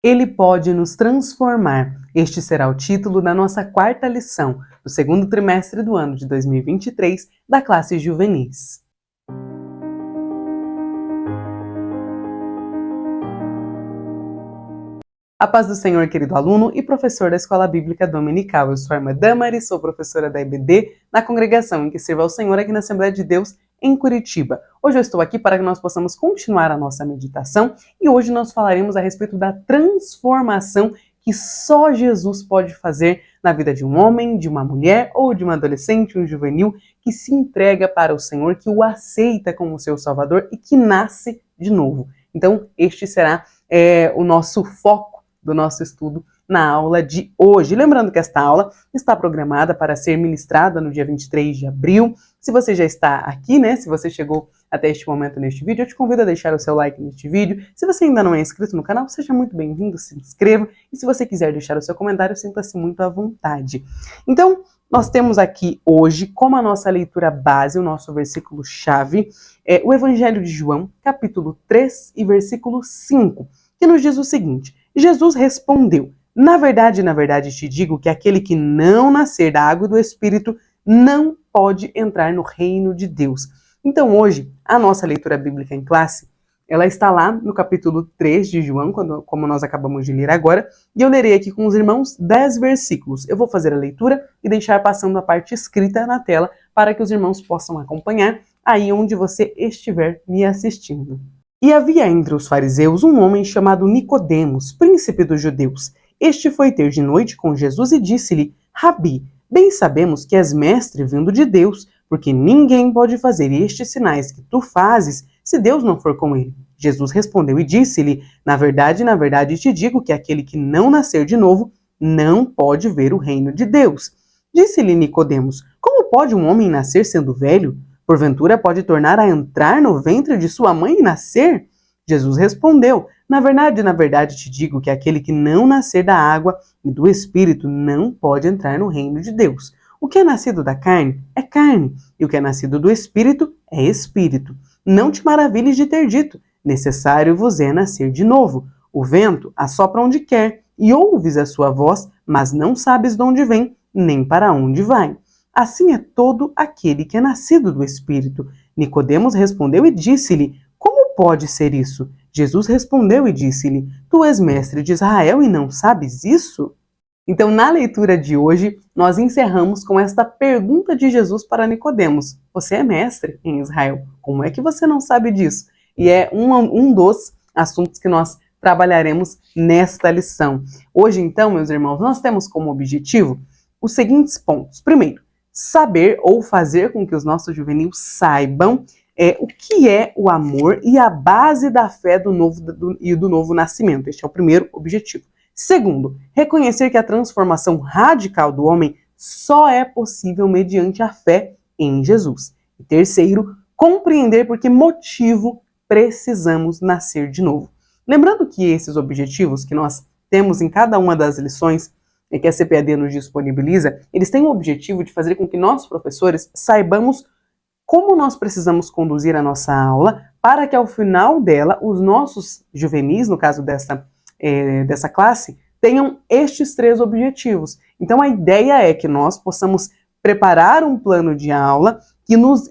Ele pode nos transformar. Este será o título da nossa quarta lição, do segundo trimestre do ano de 2023, da classe Juvenis. A paz do Senhor, querido aluno e professor da Escola Bíblica Dominical. Eu sou a irmã Damari, sou professora da EBD, na congregação em que sirvo ao Senhor aqui na Assembleia de Deus, em Curitiba. Hoje eu estou aqui para que nós possamos continuar a nossa meditação e hoje nós falaremos a respeito da transformação que só Jesus pode fazer na vida de um homem, de uma mulher ou de um adolescente, um juvenil que se entrega para o Senhor, que o aceita como seu Salvador e que nasce de novo. Então, este será o nosso foco do nosso estudo na aula de hoje. Lembrando que esta aula está programada para ser ministrada no dia 23 de abril. Se você já está aqui, se você chegou até este momento neste vídeo, eu te convido a deixar o seu like neste vídeo. Se você ainda não é inscrito no canal, seja muito bem-vindo, se inscreva. E se você quiser deixar o seu comentário, sinta-se muito à vontade. Então, nós temos aqui hoje, como a nossa leitura base, o nosso versículo-chave, o Evangelho de João, capítulo 3 e versículo 5, que nos diz o seguinte: Jesus respondeu: na verdade, te digo que aquele que não nascer da água e do Espírito não pode entrar no reino de Deus. Então hoje, a nossa leitura bíblica em classe, ela está lá no capítulo 3 de João, como nós acabamos de ler agora, e eu lerei aqui com os irmãos 10 versículos. Eu vou fazer a leitura e deixar passando a parte escrita na tela para que os irmãos possam acompanhar aí onde você estiver me assistindo. E havia entre os fariseus um homem chamado Nicodemos, príncipe dos judeus. Este foi ter de noite com Jesus e disse-lhe: Rabi, bem sabemos que és mestre vindo de Deus, porque ninguém pode fazer estes sinais que tu fazes se Deus não for com ele. Jesus respondeu e disse-lhe: na verdade te digo que aquele que não nascer de novo não pode ver o reino de Deus. Disse-lhe Nicodemos: como pode um homem nascer sendo velho? Porventura pode tornar a entrar no ventre de sua mãe e nascer? Jesus respondeu: na verdade te digo que aquele que não nascer da água e do Espírito não pode entrar no reino de Deus. O que é nascido da carne é carne, e o que é nascido do Espírito é Espírito. Não te maravilhes de ter dito: necessário vos é nascer de novo. O vento assopra onde quer, e ouves a sua voz, mas não sabes de onde vem, nem para onde vai. Assim é todo aquele que é nascido do Espírito. Nicodemos respondeu e disse-lhe: como pode ser isso? Jesus respondeu e disse-lhe: tu és mestre de Israel e não sabes isso? Então, na leitura de hoje, nós encerramos com esta pergunta de Jesus para Nicodemos: você é mestre em Israel, como é que você não sabe disso? E é um dos assuntos que nós trabalharemos nesta lição. Hoje, então, meus irmãos, nós temos como objetivo os seguintes pontos. Primeiro, saber ou fazer com que os nossos juvenis saibam o que é o amor e a base da fé do novo nascimento. Este é o primeiro objetivo. Segundo, reconhecer que a transformação radical do homem só é possível mediante a fé em Jesus. E terceiro, compreender por que motivo precisamos nascer de novo. Lembrando que esses objetivos que nós temos em cada uma das lições que a CPAD nos disponibiliza, eles têm o objetivo de fazer com que nós, professores, saibamos como nós precisamos conduzir a nossa aula para que ao final dela, os nossos juvenis, no caso dessa classe, tenham estes 3 objetivos. Então a ideia é que nós possamos preparar um plano de aula que nos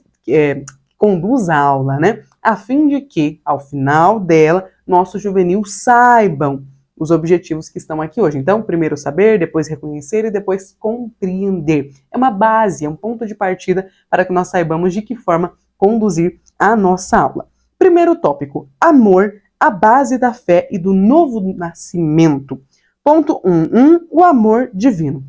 conduza a aula, a fim de que, ao final dela, nossos juvenis saibam os objetivos que estão aqui hoje. Então, primeiro saber, depois reconhecer e depois compreender. É uma base, é um ponto de partida para que nós saibamos de que forma conduzir a nossa aula. Primeiro tópico: amor, a base da fé e do novo nascimento. Ponto 1.1. O amor divino.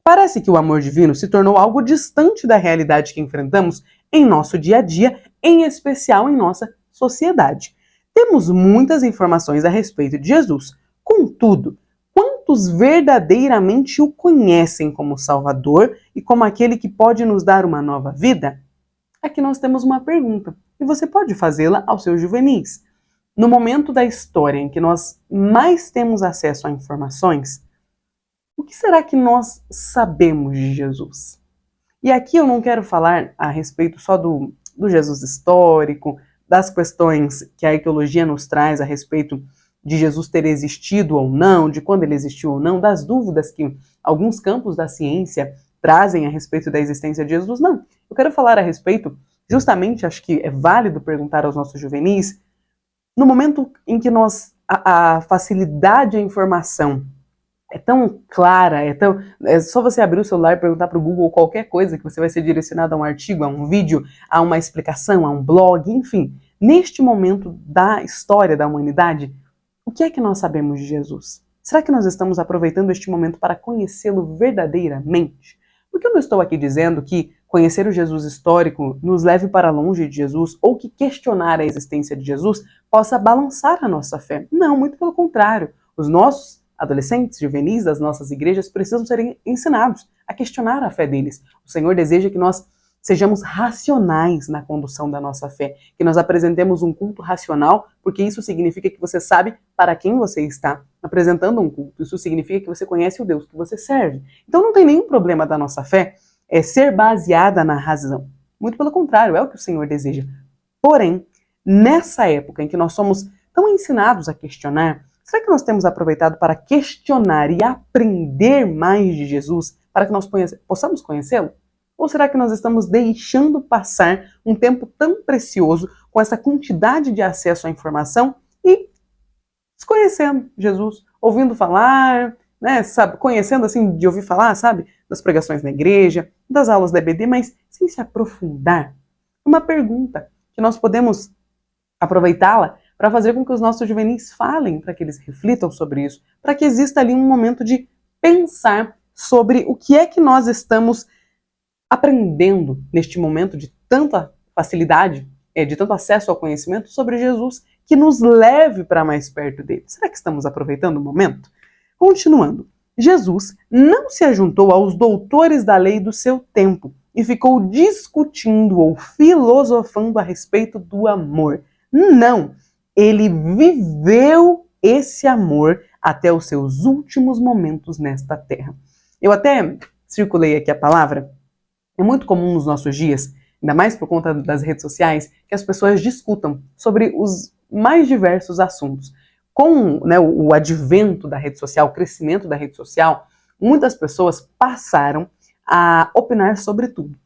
Parece que o amor divino se tornou algo distante da realidade que enfrentamos em nosso dia a dia, em especial em nossa sociedade. Temos muitas informações a respeito de Jesus. Contudo, quantos verdadeiramente o conhecem como Salvador e como aquele que pode nos dar uma nova vida? Aqui nós temos uma pergunta, e você pode fazê-la aos seus juvenis. No momento da história em que nós mais temos acesso a informações, o que será que nós sabemos de Jesus? E aqui eu não quero falar a respeito só do Jesus histórico, das questões que a arqueologia nos traz a respeito de Jesus ter existido ou não, de quando ele existiu ou não, das dúvidas que alguns campos da ciência trazem a respeito da existência de Jesus, não. Eu quero falar a respeito, justamente, acho que é válido perguntar aos nossos juvenis, no momento em que a facilidade à informação é tão clara, é só você abrir o celular e perguntar para o Google qualquer coisa que você vai ser direcionado a um artigo, a um vídeo, a uma explicação, a um blog, enfim. Neste momento da história da humanidade, o que é que nós sabemos de Jesus? Será que nós estamos aproveitando este momento para conhecê-lo verdadeiramente? Porque eu não estou aqui dizendo que conhecer o Jesus histórico nos leve para longe de Jesus ou que questionar a existência de Jesus possa balançar a nossa fé. Não, muito pelo contrário. Os nossos adolescentes, juvenis das nossas igrejas precisam ser ensinados a questionar a fé deles. O Senhor deseja que nós sejamos racionais na condução da nossa fé, que nós apresentemos um culto racional, porque isso significa que você sabe para quem você está apresentando um culto. Isso significa que você conhece o Deus que você serve. Então não tem nenhum problema da nossa fé ser baseada na razão. Muito pelo contrário, é o que o Senhor deseja. Porém, nessa época em que nós somos tão ensinados a questionar, será que nós temos aproveitado para questionar e aprender mais de Jesus para que nós possamos conhecê-lo? Ou será que nós estamos deixando passar um tempo tão precioso com essa quantidade de acesso à informação e desconhecendo Jesus, ouvindo falar, né, sabe, conhecendo assim de ouvir falar, sabe, das pregações na igreja, das aulas da EBD, mas sem se aprofundar? Uma pergunta que nós podemos aproveitá-la para fazer com que os nossos juvenis falem, para que eles reflitam sobre isso, para que exista ali um momento de pensar sobre o que é que nós estamos aprendendo neste momento de tanta facilidade, de tanto acesso ao conhecimento sobre Jesus, que nos leve para mais perto dele. Será que estamos aproveitando o momento? Continuando, Jesus não se ajuntou aos doutores da lei do seu tempo e ficou discutindo ou filosofando a respeito do amor. Não, ele viveu esse amor até os seus últimos momentos nesta terra. Eu até circulei aqui a palavra. É muito comum nos nossos dias, ainda mais por conta das redes sociais, que as pessoas discutam sobre os mais diversos assuntos. Com, né, o advento da rede social, o crescimento da rede social, muitas pessoas passaram a opinar sobre tudo.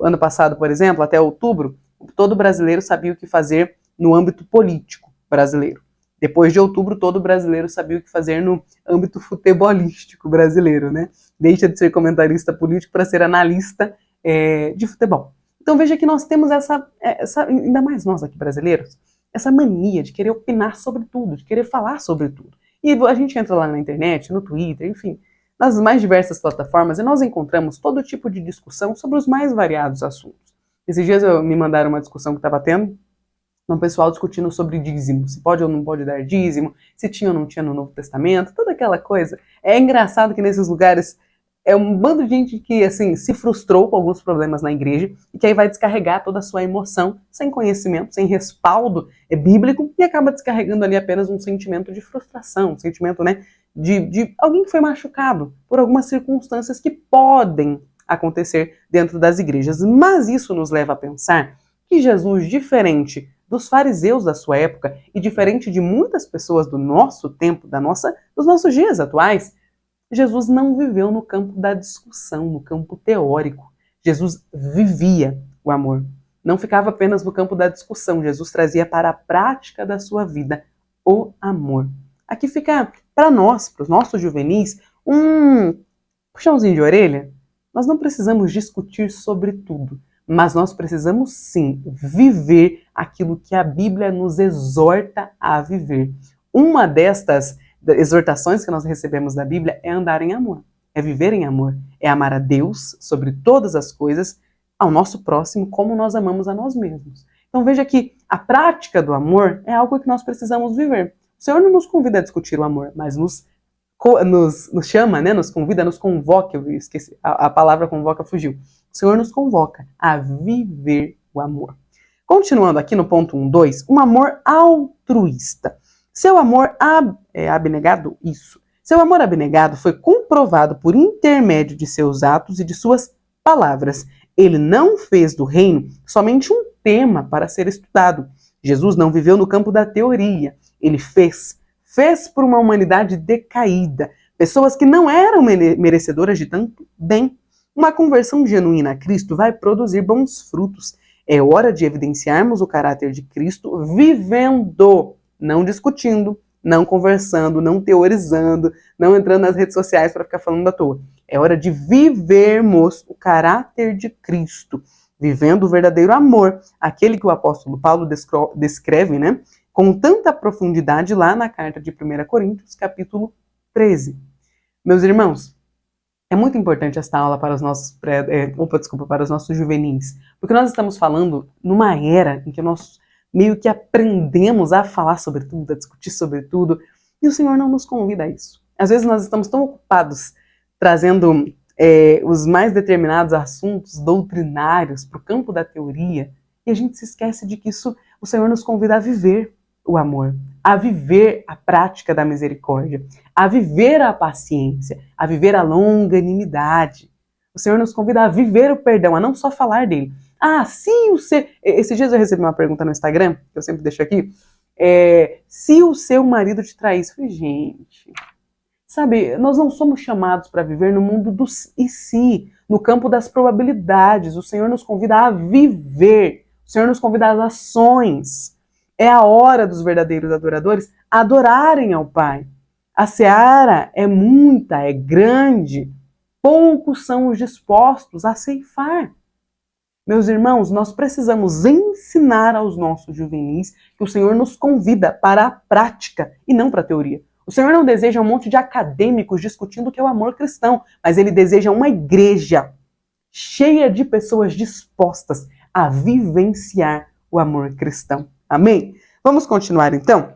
Ano passado, por exemplo, até outubro, todo brasileiro sabia o que fazer no âmbito político brasileiro. Depois de outubro, todo brasileiro sabia o que fazer no âmbito futebolístico brasileiro, né? Deixa de ser comentarista político para ser analista de futebol. Então veja que nós temos essa, ainda mais nós aqui brasileiros, essa mania de querer opinar sobre tudo, de querer falar sobre tudo. E a gente entra lá na internet, no Twitter, enfim, nas mais diversas plataformas e nós encontramos todo tipo de discussão sobre os mais variados assuntos. Esses dias me mandaram uma discussão que estava tendo, um pessoal discutindo sobre dízimo, se pode ou não pode dar dízimo, se tinha ou não tinha no Novo Testamento, toda aquela coisa. É engraçado que nesses lugares é um bando de gente que assim se frustrou com alguns problemas na igreja e que aí vai descarregar toda a sua emoção sem conhecimento, sem respaldo bíblico e acaba descarregando ali apenas um sentimento de frustração, um sentimento, né, de alguém que foi machucado por algumas circunstâncias que podem acontecer dentro das igrejas. Mas isso nos leva a pensar que Jesus, diferente dos fariseus da sua época e diferente de muitas pessoas do nosso tempo, dos nossos dias atuais, Jesus não viveu no campo da discussão, no campo teórico. Jesus vivia o amor. Não ficava apenas no campo da discussão. Jesus trazia para a prática da sua vida o amor. Aqui fica para nós, para os nossos juvenis, um puxãozinho de orelha. Nós não precisamos discutir sobre tudo, mas nós precisamos sim viver aquilo que a Bíblia nos exorta a viver. Uma destas exortações que nós recebemos da Bíblia é andar em amor, é viver em amor, é amar a Deus sobre todas as coisas, ao nosso próximo como nós amamos a nós mesmos. Então veja que a prática do amor é algo que nós precisamos viver. O Senhor não nos convida a discutir o amor, mas nos chama, né? Nos convida, nos convoca, eu esqueci, a palavra convoca fugiu. O Senhor nos convoca a viver o amor. Continuando aqui no ponto 1.2, um amor altruísta. Seu amor abnegado, isso. Seu amor abnegado foi comprovado por intermédio de seus atos e de suas palavras. Ele não fez do reino somente um tema para ser estudado. Jesus não viveu no campo da teoria. Ele fez fez por uma humanidade decaída, pessoas que não eram merecedoras de tanto bem. Uma conversão genuína a Cristo vai produzir bons frutos. É hora de evidenciarmos o caráter de Cristo vivendo, não discutindo, não conversando, não teorizando, não entrando nas redes sociais para ficar falando à toa. É hora de vivermos o caráter de Cristo, vivendo o verdadeiro amor, aquele que o apóstolo Paulo descreve, né, com tanta profundidade lá na carta de 1 Coríntios, capítulo 13. Meus irmãos, é muito importante esta aula para os nossos para os nossos juvenis, porque nós estamos falando numa era em que nós meio que aprendemos a falar sobre tudo, a discutir sobre tudo, e o Senhor não nos convida a isso. Às vezes nós estamos tão ocupados trazendo os mais determinados assuntos doutrinários para o campo da teoria, e a gente se esquece de que isso o Senhor nos convida a viver o amor, a viver a prática da misericórdia, a viver a paciência, a viver a longanimidade. O Senhor nos convida a viver o perdão, a não só falar dele. Ah, se o seu... Esses dias eu recebi uma pergunta no Instagram, que eu sempre deixo aqui, se o seu marido te traísse. Eu falei, gente, sabe, nós não somos chamados para viver no mundo do e se, no campo das probabilidades. O Senhor nos convida a viver, o Senhor nos convida às ações. É a hora dos verdadeiros adoradores adorarem ao Pai. A seara é muita, é grande, poucos são os dispostos a ceifar. Meus irmãos, nós precisamos ensinar aos nossos juvenis que o Senhor nos convida para a prática e não para a teoria. O Senhor não deseja um monte de acadêmicos discutindo o que é o amor cristão, mas Ele deseja uma igreja cheia de pessoas dispostas a vivenciar o amor cristão. Amém? Vamos continuar então?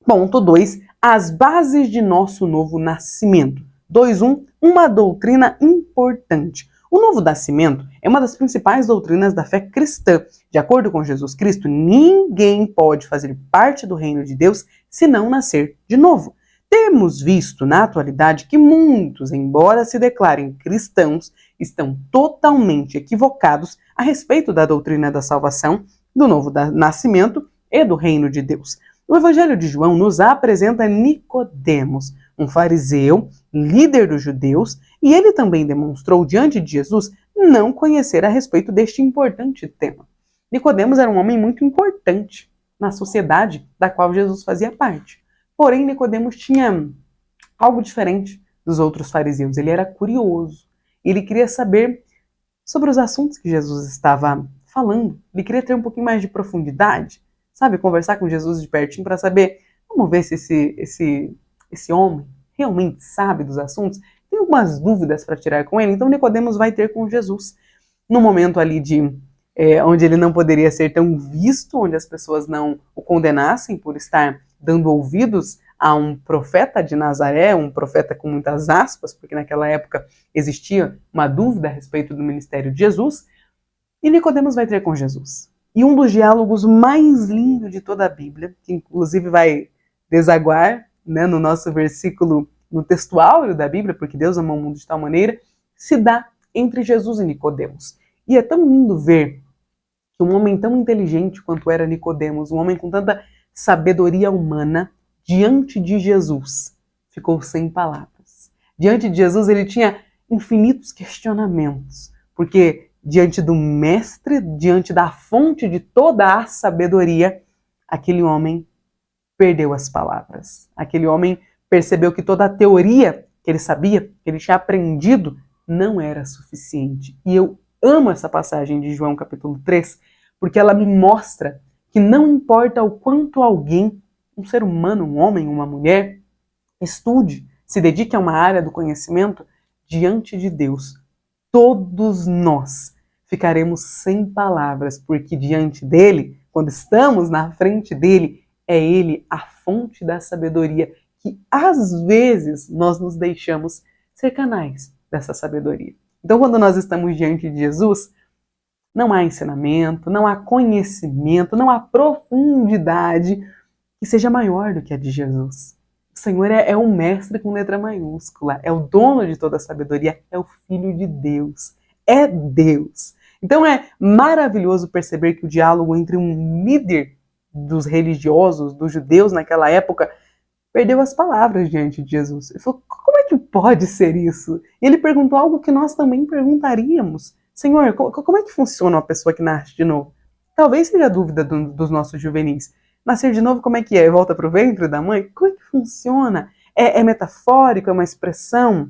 Ponto 2. As bases de nosso novo nascimento. 2.1. Uma doutrina importante. O novo nascimento é uma das principais doutrinas da fé cristã. De acordo com Jesus Cristo, ninguém pode fazer parte do reino de Deus se não nascer de novo. Temos visto na atualidade que muitos, embora se declarem cristãos, estão totalmente equivocados a respeito da doutrina da salvação, do novo nascimento e do reino de Deus. O Evangelho de João nos apresenta Nicodemos, um fariseu, líder dos judeus, e ele também demonstrou diante de Jesus não conhecer a respeito deste importante tema. Nicodemos era um homem muito importante na sociedade da qual Jesus fazia parte. Porém, Nicodemos tinha algo diferente dos outros fariseus. Ele era curioso. Ele queria saber sobre os assuntos que Jesus estava falando. Ele queria ter um pouquinho mais de profundidade, sabe? Conversar com Jesus de pertinho para saber, vamos ver se esse homem realmente sabe dos assuntos. Tem algumas dúvidas para tirar com ele. Então, Nicodemos vai ter com Jesus. No momento ali onde ele não poderia ser tão visto, onde as pessoas não o condenassem por estar dando ouvidos a um profeta de Nazaré, um profeta com muitas aspas, porque naquela época existia uma dúvida a respeito do ministério de Jesus, e Nicodemos vai ter com Jesus. E um dos diálogos mais lindos de toda a Bíblia, que inclusive vai desaguar, né, no nosso versículo, no texto áureo da Bíblia, porque Deus amou o mundo de tal maneira, se dá entre Jesus e Nicodemos. E é tão lindo ver que um homem tão inteligente quanto era Nicodemos, um homem com tanta sabedoria humana, diante de Jesus, ficou sem palavras. Diante de Jesus ele tinha infinitos questionamentos, porque diante do mestre, diante da fonte de toda a sabedoria, aquele homem perdeu as palavras. Aquele homem percebeu que toda a teoria que ele sabia, que ele tinha aprendido, não era suficiente. E eu amo essa passagem de João capítulo 3, porque ela me mostra que não importa o quanto alguém, um ser humano, um homem, uma mulher, estude, se dedique a uma área do conhecimento, diante de Deus, todos nós ficaremos sem palavras, porque diante dele, quando estamos na frente dele, é ele a fonte da sabedoria, que às vezes nós nos deixamos ser canais dessa sabedoria. Então, quando nós estamos diante de Jesus, não há ensinamento, não há conhecimento, não há profundidade que seja maior do que a de Jesus. O Senhor é um mestre com letra maiúscula, é o dono de toda a sabedoria, é o Filho de Deus, é Deus. Então é maravilhoso perceber que o diálogo entre um líder dos religiosos, dos judeus naquela época, perdeu as palavras diante de Jesus. Ele falou, como é que pode ser isso? E ele perguntou algo que nós também perguntaríamos. Senhor, como é que funciona uma pessoa que nasce de novo? Talvez seja a dúvida dos nossos juvenis. Nascer de novo, como é que é? Volta para o ventre da mãe? Como é que funciona? É metafórico? É uma expressão?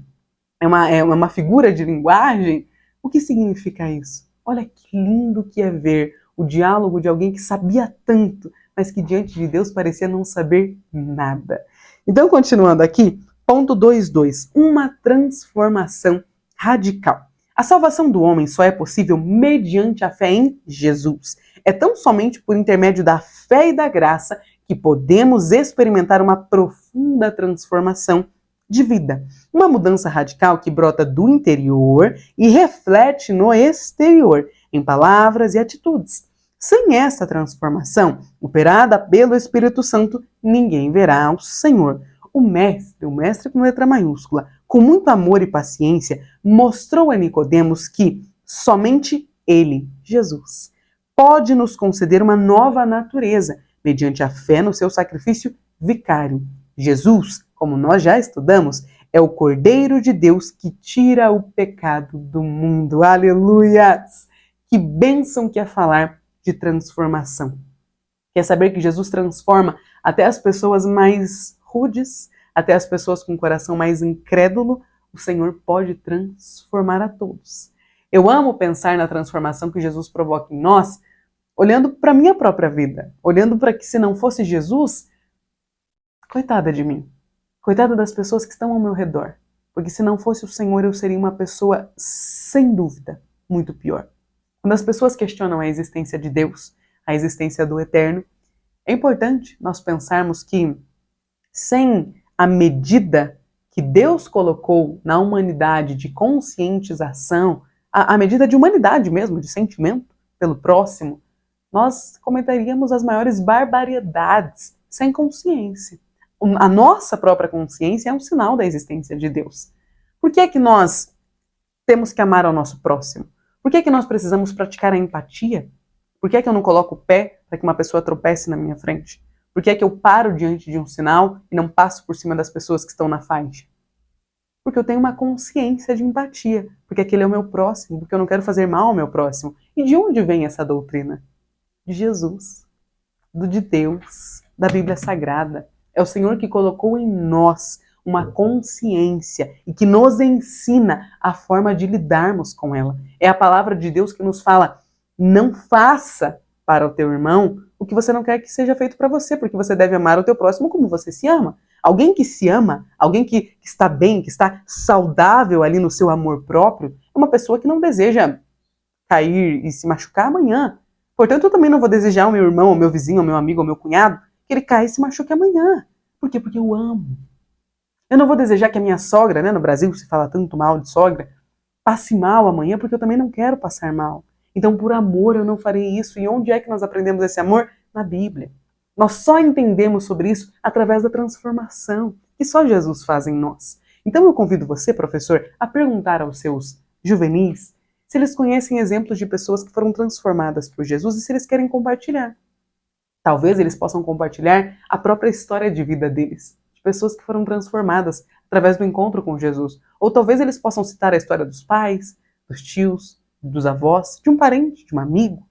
É uma figura de linguagem? O que significa isso? Olha que lindo que é ver o diálogo de alguém que sabia tanto, mas que diante de Deus parecia não saber nada. Então, continuando aqui, ponto 2.2, uma transformação radical. A salvação do homem só é possível mediante a fé em Jesus. É tão somente por intermédio da fé e da graça que podemos experimentar uma profunda transformação de vida. Uma mudança radical que brota do interior e reflete no exterior, em palavras e atitudes. Sem essa transformação, operada pelo Espírito Santo, ninguém verá o Senhor. O mestre com letra maiúscula, com muito amor e paciência, mostrou a Nicodemos que somente ele, Jesus, pode nos conceder uma nova natureza, mediante a fé no seu sacrifício vicário. Jesus, como nós já estudamos, é o Cordeiro de Deus que tira o pecado do mundo. Aleluias! Que bênção que é falar de transformação. Quer saber que Jesus transforma até as pessoas mais rudes, até as pessoas com o coração mais incrédulo, o Senhor pode transformar a todos. Eu amo pensar na transformação que Jesus provoca em nós, olhando para a minha própria vida, olhando para que se não fosse Jesus, coitada de mim, coitada das pessoas que estão ao meu redor, porque se não fosse o Senhor eu seria uma pessoa, sem dúvida, muito pior. Quando as pessoas questionam a existência de Deus, a existência do eterno, é importante nós pensarmos que sem a medida que Deus colocou na humanidade de conscientização, a medida de humanidade mesmo, de sentimento pelo próximo, nós cometeríamos as maiores barbaridades sem consciência. A nossa própria consciência é um sinal da existência de Deus. Por que é que nós temos que amar ao nosso próximo? Por que é que nós precisamos praticar a empatia? Por que é que eu não coloco o pé para que uma pessoa tropece na minha frente? Por que é que eu paro diante de um sinal e não passo por cima das pessoas que estão na faixa? Porque eu tenho uma consciência de empatia, porque aquele é o meu próximo, porque eu não quero fazer mal ao meu próximo. E de onde vem essa doutrina? De Jesus, de Deus, da Bíblia Sagrada. É o Senhor que colocou em nós uma consciência e que nos ensina a forma de lidarmos com ela. É a palavra de Deus que nos fala: não faça para o teu irmão o que você não quer que seja feito para você, porque você deve amar o teu próximo como você se ama. Alguém que se ama, alguém que está bem, que está saudável ali no seu amor próprio, é uma pessoa que não deseja cair e se machucar amanhã. Portanto, eu também não vou desejar ao meu irmão, ao meu vizinho, ao meu amigo, ao meu cunhado, que ele caia e se machuque amanhã. Por quê? Porque eu amo. Eu não vou desejar que a minha sogra, né, no Brasil se fala tanto mal de sogra, passe mal amanhã, porque eu também não quero passar mal. Então, por amor, eu não farei isso. E onde é que nós aprendemos esse amor? Na Bíblia. Nós só entendemos sobre isso através da transformação que só Jesus faz em nós. Então, eu convido você, professor, a perguntar aos seus juvenis se eles conhecem exemplos de pessoas que foram transformadas por Jesus e se eles querem compartilhar. Talvez eles possam compartilhar a própria história de vida deles, de pessoas que foram transformadas através do encontro com Jesus. Ou talvez eles possam citar a história dos pais, dos tios, dos avós, de um parente, de um amigo.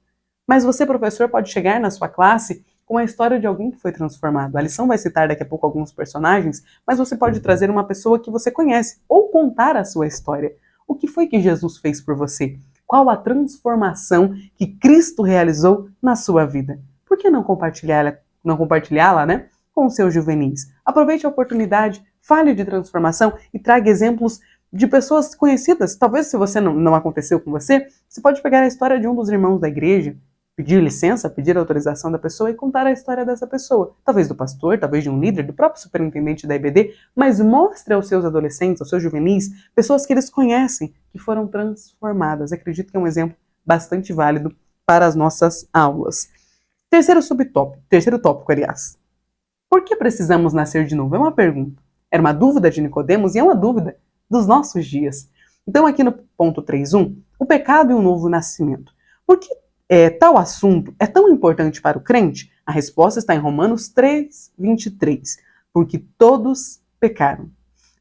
Mas você, professor, pode chegar na sua classe com a história de alguém que foi transformado. A lição vai citar daqui a pouco alguns personagens, mas você pode trazer uma pessoa que você conhece ou contar a sua história. O que foi que Jesus fez por você? Qual a transformação que Cristo realizou na sua vida? Por que não compartilhá-la, né, com os seus juvenis? Aproveite a oportunidade, fale de transformação e traga exemplos de pessoas conhecidas. Talvez, se você não aconteceu com você, você pode pegar a história de um dos irmãos da igreja, pedir licença, pedir autorização da pessoa e contar a história dessa pessoa. Talvez do pastor, talvez de um líder, do próprio superintendente da IBD, mas mostre aos seus adolescentes, aos seus juvenis, pessoas que eles conhecem, que foram transformadas. Acredito que é um exemplo bastante válido para as nossas aulas. Terceiro tópico, aliás. Por que precisamos nascer de novo? É uma pergunta. Era uma dúvida de Nicodemos e é uma dúvida dos nossos dias. Então, aqui no ponto 3.1, o pecado e o novo nascimento. Por que tal assunto é tão importante para o crente? A resposta está em Romanos 3:23. porque todos pecaram.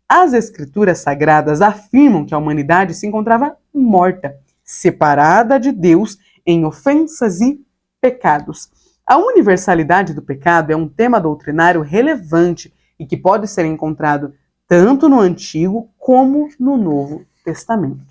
As Escrituras Sagradas afirmam que a humanidade se encontrava morta, separada de Deus em ofensas e pecados. A universalidade do pecado é um tema doutrinário relevante e que pode ser encontrado tanto no Antigo como no Novo Testamento.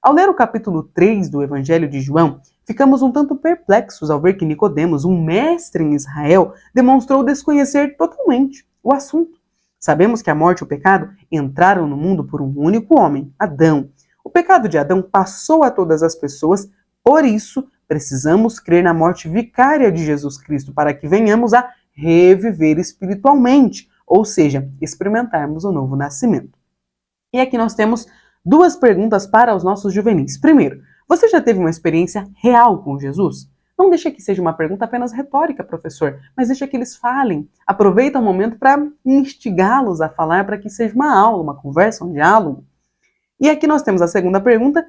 Ao ler o capítulo 3 do Evangelho de João, ficamos um tanto perplexos ao ver que Nicodemos, um mestre em Israel, demonstrou desconhecer totalmente o assunto. Sabemos que a morte e o pecado entraram no mundo por um único homem, Adão. O pecado de Adão passou a todas as pessoas, por isso precisamos crer na morte vicária de Jesus Cristo para que venhamos a reviver espiritualmente, ou seja, experimentarmos o novo nascimento. E aqui nós temos duas perguntas para os nossos juvenis. Primeiro, você já teve uma experiência real com Jesus? Não deixe que seja uma pergunta apenas retórica, professor, mas deixe que eles falem. Aproveita o momento para instigá-los a falar, para que seja uma aula, uma conversa, um diálogo. E aqui nós temos a segunda pergunta.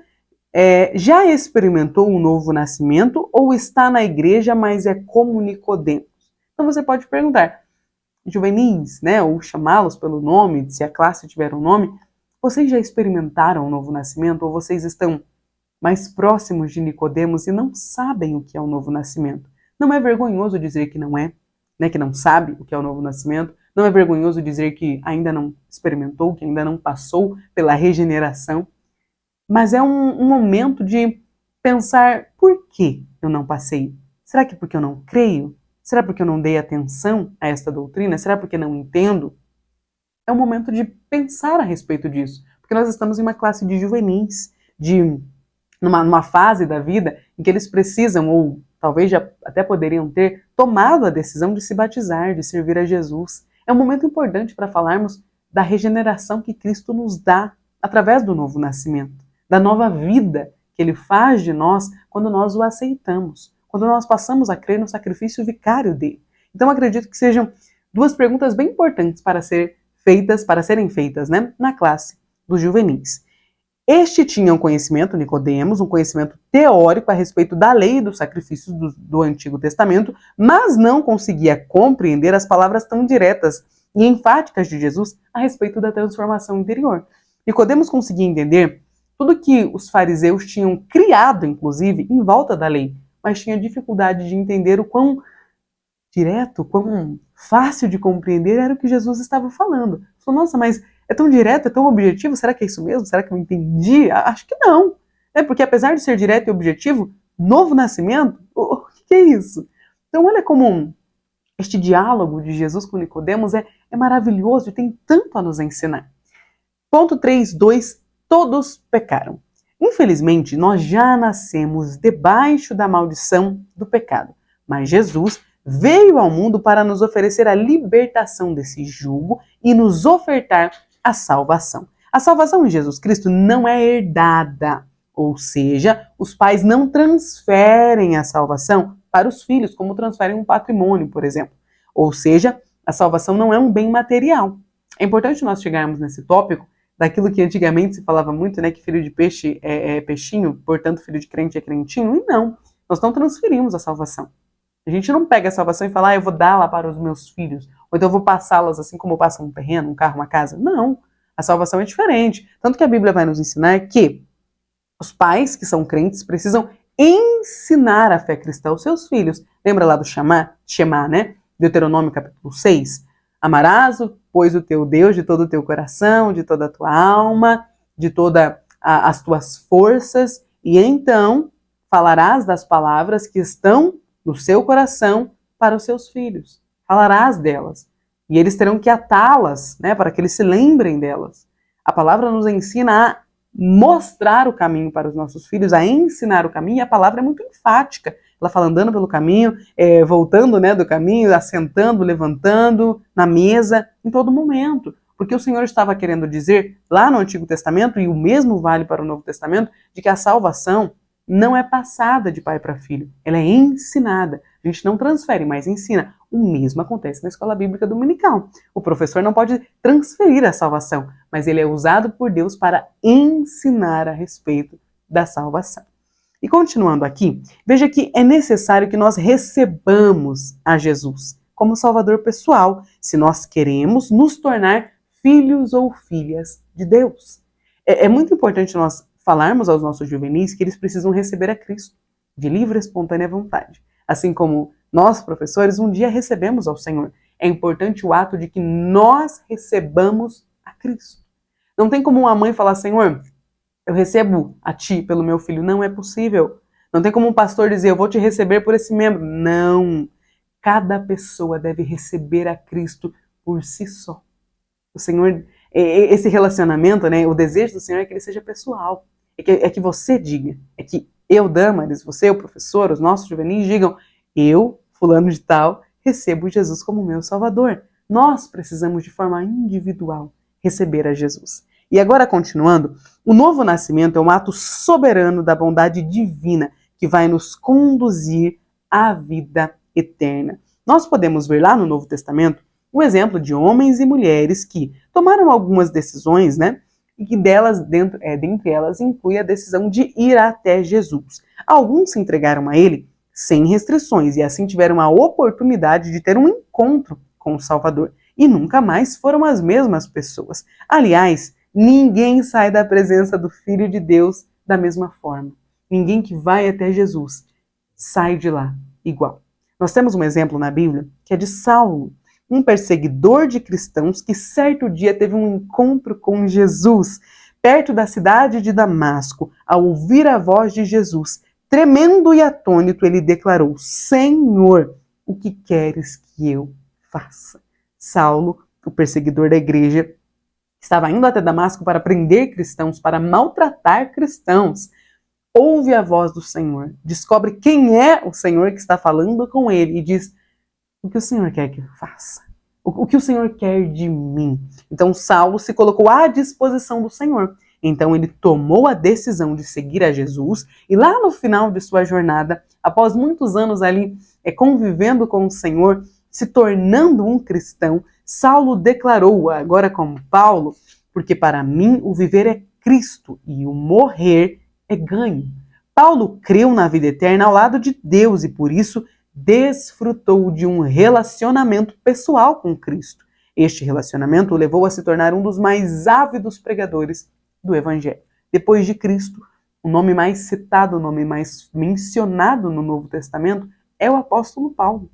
Já experimentou um novo nascimento ou está na igreja, mas é como Nicodemos? Então você pode perguntar, juvenis, né, ou chamá-los pelo nome, se a classe tiver um nome, vocês já experimentaram um novo nascimento ou vocês estão mais próximos de Nicodemos e não sabem o que é o novo nascimento? Não é vergonhoso dizer que não é, né, que não sabe o que é o novo nascimento? Não é vergonhoso dizer que ainda não experimentou, que ainda não passou pela regeneração? Mas é um momento de pensar, por que eu não passei? Será que porque eu não creio? Será porque eu não dei atenção a esta doutrina? Será porque não entendo? É um momento de pensar a respeito disso, porque nós estamos em uma classe de juvenis, numa fase da vida em que eles precisam, ou talvez já até poderiam ter, tomado a decisão de se batizar, de servir a Jesus. É um momento importante para falarmos da regeneração que Cristo nos dá através do novo nascimento, da nova vida que Ele faz de nós quando nós o aceitamos, quando nós passamos a crer no sacrifício vicário dele. Então acredito que sejam duas perguntas bem importantes para serem feitas, né, na classe dos juvenis. Este tinha um conhecimento, Nicodemos, um conhecimento teórico a respeito da lei e dos sacrifícios do Antigo Testamento, mas não conseguia compreender as palavras tão diretas e enfáticas de Jesus a respeito da transformação interior. Nicodemos conseguia entender tudo que os fariseus tinham criado, inclusive, em volta da lei, mas tinha dificuldade de entender o quão direto, quão fácil de compreender era o que Jesus estava falando. Falou, nossa, mas é tão direto, é tão objetivo, será que é isso mesmo? Será que eu entendi? Acho que não. Porque apesar de ser direto e objetivo, novo nascimento, o que é isso? Então olha como este diálogo de Jesus com Nicodemos é maravilhoso e tem tanto a nos ensinar. Ponto 3.2. Todos pecaram. Infelizmente, nós já nascemos debaixo da maldição do pecado, mas Jesus veio ao mundo para nos oferecer a libertação desse jugo e nos ofertar a salvação. A salvação em Jesus Cristo não é herdada, ou seja, os pais não transferem a salvação para os filhos, como transferem um patrimônio, por exemplo. Ou seja, a salvação não é um bem material. É importante nós chegarmos nesse tópico daquilo que antigamente se falava muito, né, que filho de peixe é peixinho, portanto filho de crente é crentinho, e não, nós não transferimos a salvação. A gente não pega a salvação e fala, eu vou dar-la para os meus filhos, ou então eu vou passá-las assim como passa um terreno, um carro, uma casa. Não, a salvação é diferente. Tanto que a Bíblia vai nos ensinar que os pais que são crentes precisam ensinar a fé cristã aos seus filhos. Lembra lá do Shema, né? Deuteronômio capítulo 6? Amarás, pois, o teu Deus de todo o teu coração, de toda a tua alma, de todas as tuas forças, e então falarás das palavras que estão no seu coração para os seus filhos. Falarás delas. E eles terão que atá-las, né, para que eles se lembrem delas. A palavra nos ensina a mostrar o caminho para os nossos filhos, a ensinar o caminho, e a palavra é muito enfática. Ela fala andando pelo caminho, voltando, né, do caminho, assentando, levantando, na mesa, em todo momento. Porque o Senhor estava querendo dizer, lá no Antigo Testamento, e o mesmo vale para o Novo Testamento, de que a salvação não é passada de pai para filho, ela é ensinada. A gente não transfere, mas ensina. O mesmo acontece na escola bíblica dominical. O professor não pode transferir a salvação, mas ele é usado por Deus para ensinar a respeito da salvação. E continuando aqui, veja que é necessário que nós recebamos a Jesus. como Salvador pessoal, se nós queremos nos tornar filhos ou filhas de Deus. É muito importante nós falarmos aos nossos juvenis que eles precisam receber a Cristo de livre e espontânea vontade. Assim como nós, professores, um dia recebemos ao Senhor. É importante o ato de que nós recebamos a Cristo. Não tem como uma mãe falar, Senhor, eu recebo a Ti pelo meu filho. Não é possível. Não tem como um pastor dizer, eu vou te receber por esse membro. Não. Cada pessoa deve receber a Cristo por si só. O Senhor, esse relacionamento, né, o desejo do Senhor é que ele seja pessoal. É que você diga, é que eu, Damaris, você, o professor, os nossos juvenis digam, eu, fulano de tal, recebo Jesus como meu Salvador. Nós precisamos de forma individual receber a Jesus. E agora, continuando, o novo nascimento é um ato soberano da bondade divina que vai nos conduzir à vida eterna. Nós podemos ver lá no Novo Testamento o exemplo de homens e mulheres que tomaram algumas decisões, né? E que dentre elas inclui a decisão de ir até Jesus. Alguns se entregaram a ele sem restrições e assim tiveram a oportunidade de ter um encontro com o Salvador. E nunca mais foram as mesmas pessoas. Aliás, ninguém sai da presença do Filho de Deus da mesma forma. Ninguém que vai até Jesus sai de lá igual. Nós temos um exemplo na Bíblia que é de Saulo, um perseguidor de cristãos que certo dia teve um encontro com Jesus, perto da cidade de Damasco. Ao ouvir a voz de Jesus, tremendo e atônito, ele declarou, Senhor, o que queres que eu faça? Saulo, o perseguidor da igreja, estava indo até Damasco para prender cristãos, para maltratar cristãos. Ouve a voz do Senhor, descobre quem é o Senhor que está falando com ele e diz, o que o Senhor quer que eu faça? O que o Senhor quer de mim? Então Saulo se colocou à disposição do Senhor. Então ele tomou a decisão de seguir a Jesus e lá no final de sua jornada, após muitos anos ali convivendo com o Senhor, se tornando um cristão, Saulo declarou, agora como Paulo, porque para mim o viver é Cristo e o morrer é ganho. Paulo creu na vida eterna ao lado de Deus e por isso desfrutou de um relacionamento pessoal com Cristo. Este relacionamento o levou a se tornar um dos mais ávidos pregadores do Evangelho. Depois de Cristo, o nome mais citado, o nome mais mencionado no Novo Testamento é o apóstolo Paulo.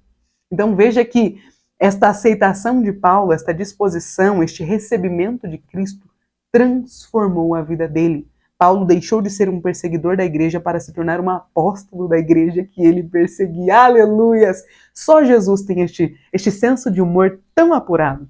Então veja que esta aceitação de Paulo, esta disposição, este recebimento de Cristo transformou a vida dele. Paulo deixou de ser um perseguidor da igreja para se tornar um apóstolo da igreja que ele perseguia. Aleluias! Só Jesus tem este senso de humor tão apurado.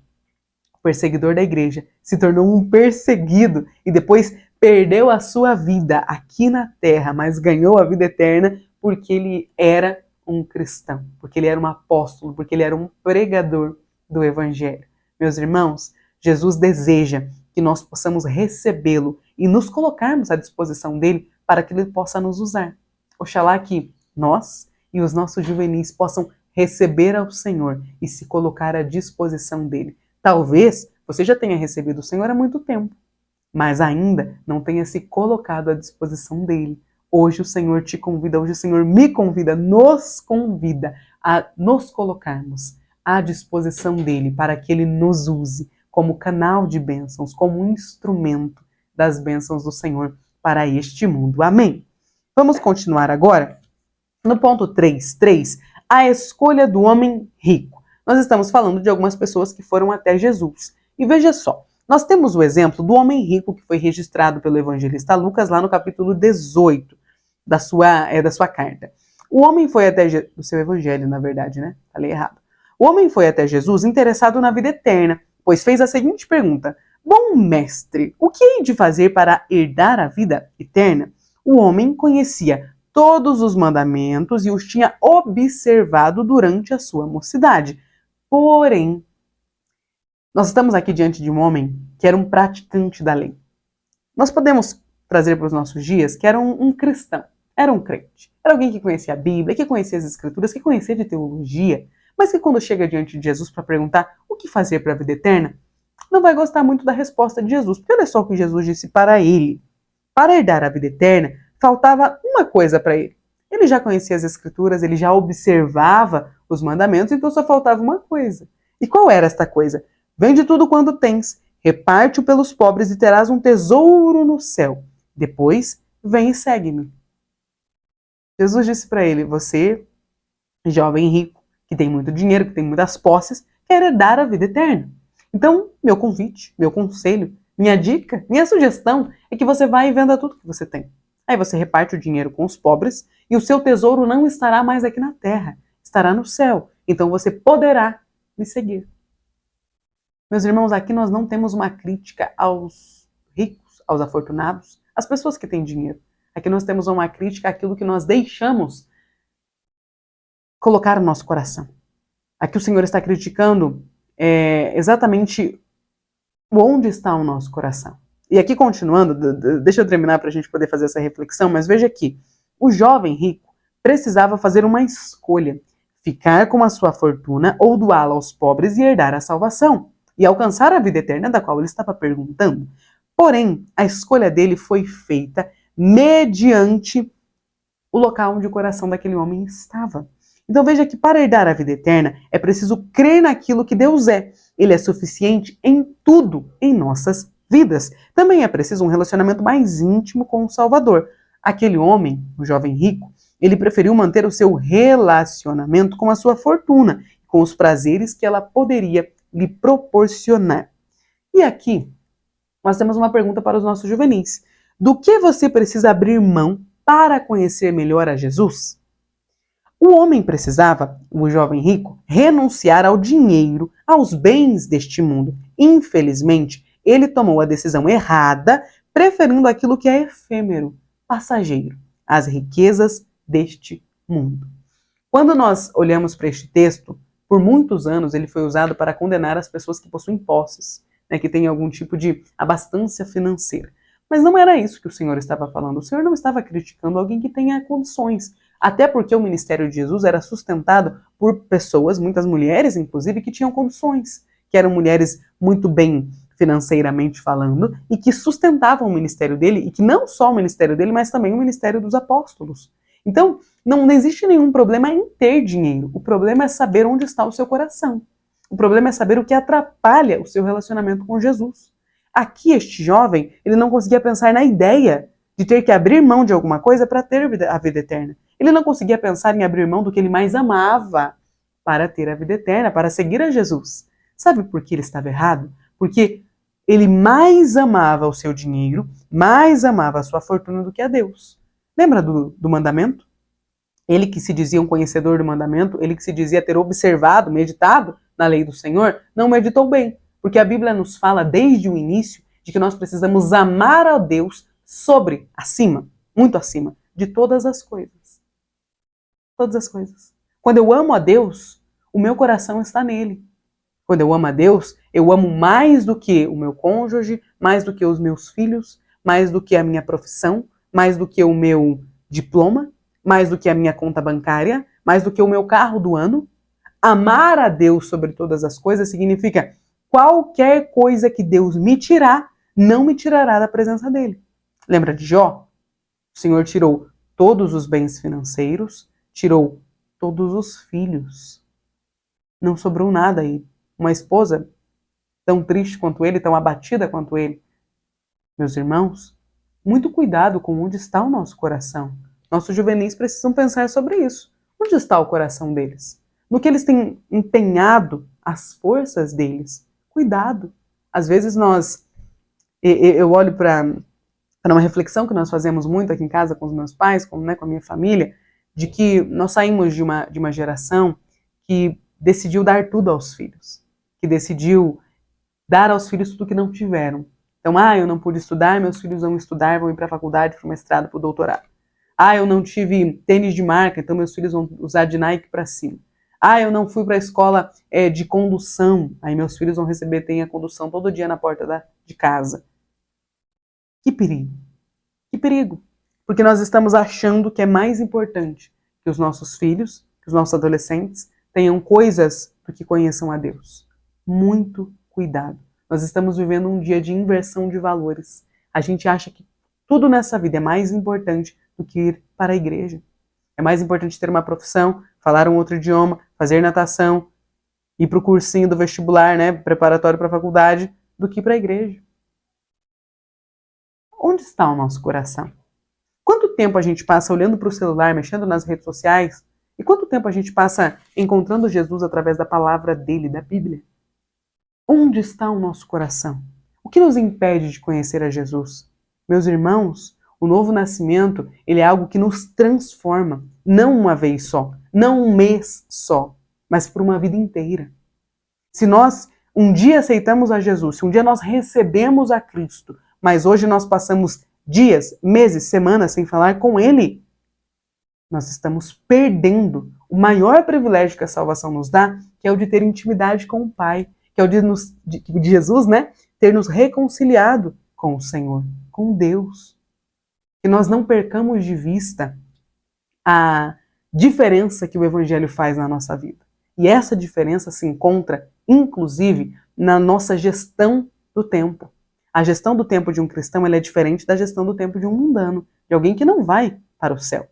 O perseguidor da igreja se tornou um perseguido e depois perdeu a sua vida aqui na terra, mas ganhou a vida eterna porque ele era um cristão, porque ele era um apóstolo, porque ele era um pregador do evangelho. Meus irmãos, Jesus deseja que nós possamos recebê-lo e nos colocarmos à disposição dele para que ele possa nos usar. Oxalá que nós e os nossos juvenis possam receber ao Senhor e se colocar à disposição dele. Talvez você já tenha recebido o Senhor há muito tempo, mas ainda não tenha se colocado à disposição dele. Hoje o Senhor te convida, hoje o Senhor me convida, nos convida a nos colocarmos à disposição dele para que ele nos use como canal de bênçãos, como um instrumento das bênçãos do Senhor para este mundo. Amém? Vamos continuar agora no ponto 3, a escolha do homem rico. Nós estamos falando de algumas pessoas que foram até Jesus. E veja só, nós temos o exemplo do homem rico que foi registrado pelo evangelista Lucas lá no capítulo 18 da sua carta. O homem foi até do seu evangelho, na verdade, né? Falei errado. O homem foi até Jesus interessado na vida eterna, pois fez a seguinte pergunta: Bom mestre, o que hei de fazer para herdar a vida eterna? O homem conhecia todos os mandamentos e os tinha observado durante a sua mocidade. Porém, nós estamos aqui diante de um homem que era um praticante da lei. Nós podemos trazer para os nossos dias que era um cristão, era um crente. Era alguém que conhecia a Bíblia, que conhecia as Escrituras, que conhecia de teologia, mas que quando chega diante de Jesus para perguntar o que fazer para a vida eterna, não vai gostar muito da resposta de Jesus. Porque olha só o que Jesus disse para ele. Para herdar a vida eterna, faltava uma coisa para ele. Ele já conhecia as Escrituras, ele já observava os mandamentos, então só faltava uma coisa. E qual era esta coisa? Vende tudo quanto tens, reparte-o pelos pobres e terás um tesouro no céu. Depois, vem e segue-me. Jesus disse para ele, você, jovem rico, que tem muito dinheiro, que tem muitas posses, quer herdar a vida eterna. Então, meu convite, meu conselho, minha dica, minha sugestão é que você vá e venda tudo que você tem. Aí você reparte o dinheiro com os pobres e o seu tesouro não estará mais aqui na terra, estará no céu. Então você poderá me seguir. Meus irmãos, aqui nós não temos uma crítica aos ricos, aos afortunados, às pessoas que têm dinheiro. Aqui nós temos uma crítica àquilo que nós deixamos colocar no nosso coração. Aqui o Senhor está criticando exatamente onde está o nosso coração. E aqui continuando, deixa eu terminar para a gente poder fazer essa reflexão, mas veja aqui, o jovem rico precisava fazer uma escolha, ficar com a sua fortuna ou doá-la aos pobres e herdar a salvação, e alcançar a vida eterna da qual ele estava perguntando. Porém, a escolha dele foi feita mediante o local onde o coração daquele homem estava. Então veja que para herdar a vida eterna é preciso crer naquilo que Deus é. Ele é suficiente em tudo em nossas vidas. Também é preciso um relacionamento mais íntimo com o Salvador. Aquele homem, o jovem rico, ele preferiu manter o seu relacionamento com a sua fortuna, com os prazeres que ela poderia lhe proporcionar. E aqui nós temos uma pergunta para os nossos juvenis. Do que você precisa abrir mão para conhecer melhor a Jesus? O homem precisava, o jovem rico, renunciar ao dinheiro, aos bens deste mundo. Infelizmente, ele tomou a decisão errada, preferindo aquilo que é efêmero, passageiro, as riquezas deste mundo. Quando nós olhamos para este texto, por muitos anos ele foi usado para condenar as pessoas que possuem posses, que têm algum tipo de abastança financeira. Mas não era isso que o Senhor estava falando. O Senhor não estava criticando alguém que tenha condições. Até porque o ministério de Jesus era sustentado por pessoas, muitas mulheres inclusive, que tinham condições, que eram mulheres muito bem financeiramente falando e que sustentavam o ministério dele, e que não só o ministério dele, mas também o ministério dos apóstolos. Então, não existe nenhum problema em ter dinheiro. O problema é saber onde está o seu coração. O problema é saber o que atrapalha o seu relacionamento com Jesus. Aqui, este jovem, ele não conseguia pensar na ideia de ter que abrir mão de alguma coisa para ter a vida eterna. Ele não conseguia pensar em abrir mão do que ele mais amava para ter a vida eterna, para seguir a Jesus. Sabe por que ele estava errado? Porque ele mais amava o seu dinheiro, mais amava a sua fortuna do que a Deus. Lembra do mandamento? Ele que se dizia um conhecedor do mandamento, ele que se dizia ter observado, meditado na lei do Senhor, não meditou bem. Porque a Bíblia nos fala desde o início de que nós precisamos amar a Deus sobre, acima, muito acima, de todas as coisas. Todas as coisas. Quando eu amo a Deus, o meu coração está nele. Quando eu amo a Deus, eu amo mais do que o meu cônjuge, mais do que os meus filhos, mais do que a minha profissão, mais do que o meu diploma, mais do que a minha conta bancária, mais do que o meu carro do ano. Amar a Deus sobre todas as coisas significa qualquer coisa que Deus me tirar, não me tirará da presença dele. Lembra de Jó? O Senhor tirou todos os bens financeiros, tirou todos os filhos. Não sobrou nada aí. Uma esposa tão triste quanto ele, tão abatida quanto ele. Meus irmãos, muito cuidado com onde está o nosso coração. Nossos juvenis precisam pensar sobre isso. Onde está o coração deles? No que eles têm empenhado as forças deles? Cuidado. Às vezes eu olho para uma reflexão que nós fazemos muito aqui em casa com os meus pais, com a minha família, de que nós saímos de uma geração que decidiu dar tudo aos filhos, que decidiu dar aos filhos tudo que não tiveram. Então, eu não pude estudar, meus filhos vão estudar, vão ir para a faculdade, para o mestrado, para o doutorado. Eu não tive tênis de marca, então meus filhos vão usar de Nike para cima. Eu não fui para a escola de condução, aí meus filhos vão receber, tem a condução todo dia na porta de casa. Que perigo. Que perigo. Porque nós estamos achando que é mais importante que os nossos filhos, que os nossos adolescentes, tenham coisas do que conheçam a Deus. Muito cuidado. Nós estamos vivendo um dia de inversão de valores. A gente acha que tudo nessa vida é mais importante do que ir para a igreja. É mais importante ter uma profissão, falar um outro idioma, fazer natação, ir para o cursinho do vestibular, né, preparatório para a faculdade, do que para a igreja. Onde está o nosso coração? Quanto tempo a gente passa olhando para o celular, mexendo nas redes sociais? E quanto tempo a gente passa encontrando Jesus através da palavra dele, da Bíblia? Onde está o nosso coração? O que nos impede de conhecer a Jesus? Meus irmãos, o novo nascimento, ele é algo que nos transforma, não uma vez só, não um mês só, mas por uma vida inteira. Se nós um dia aceitamos a Jesus, se um dia nós recebemos a Cristo, mas hoje nós passamos dias, meses, semanas sem falar com Ele, nós estamos perdendo o maior privilégio que a salvação nos dá, que é o de ter intimidade com o Pai, que é o de Jesus, né, ter nos reconciliado com o Senhor, com Deus. Que nós não percamos de vista a diferença que o Evangelho faz na nossa vida. E essa diferença se encontra, inclusive, na nossa gestão do tempo. A gestão do tempo de um cristão ela é diferente da gestão do tempo de um mundano, de alguém que não vai para o céu.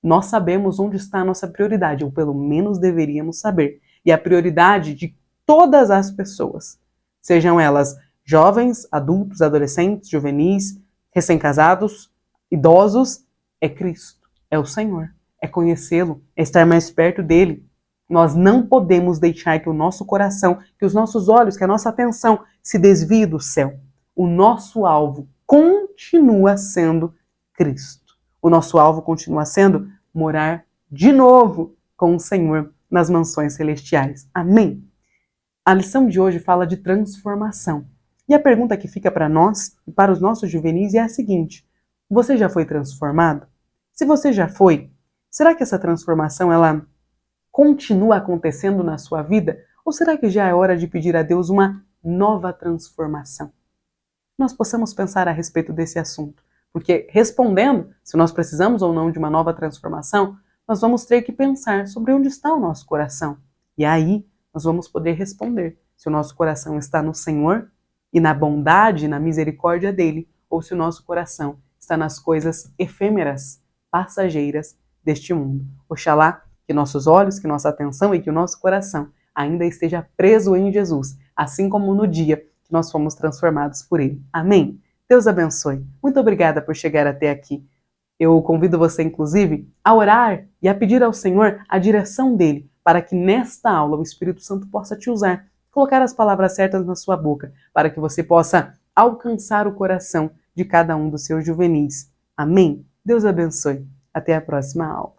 Nós sabemos onde está a nossa prioridade, ou pelo menos deveríamos saber. E a prioridade de todas as pessoas, sejam elas jovens, adultos, adolescentes, juvenis, recém-casados, idosos, é Cristo, é o Senhor, é conhecê-lo, é estar mais perto dele. Nós não podemos deixar que o nosso coração, que os nossos olhos, que a nossa atenção se desvie do céu. O nosso alvo continua sendo Cristo. O nosso alvo continua sendo morar de novo com o Senhor nas mansões celestiais. Amém? A lição de hoje fala de transformação. E a pergunta que fica para nós e para os nossos juvenis é a seguinte: você já foi transformado? Se você já foi, será que essa transformação ela continua acontecendo na sua vida? Ou será que já é hora de pedir a Deus uma nova transformação? Nós possamos pensar a respeito desse assunto. Porque respondendo se nós precisamos ou não de uma nova transformação, nós vamos ter que pensar sobre onde está o nosso coração. E aí nós vamos poder responder se o nosso coração está no Senhor e na bondade e na misericórdia dele, ou se o nosso coração está nas coisas efêmeras, passageiras deste mundo. Oxalá que nossos olhos, que nossa atenção e que o nosso coração ainda esteja preso em Jesus, assim como no dia que nós fomos transformados por ele. Amém? Deus abençoe. Muito obrigada por chegar até aqui. Eu convido você, inclusive, a orar e a pedir ao Senhor a direção dele, para que nesta aula o Espírito Santo possa te usar, colocar as palavras certas na sua boca, para que você possa alcançar o coração de cada um dos seus juvenis. Amém? Deus abençoe. Até a próxima aula.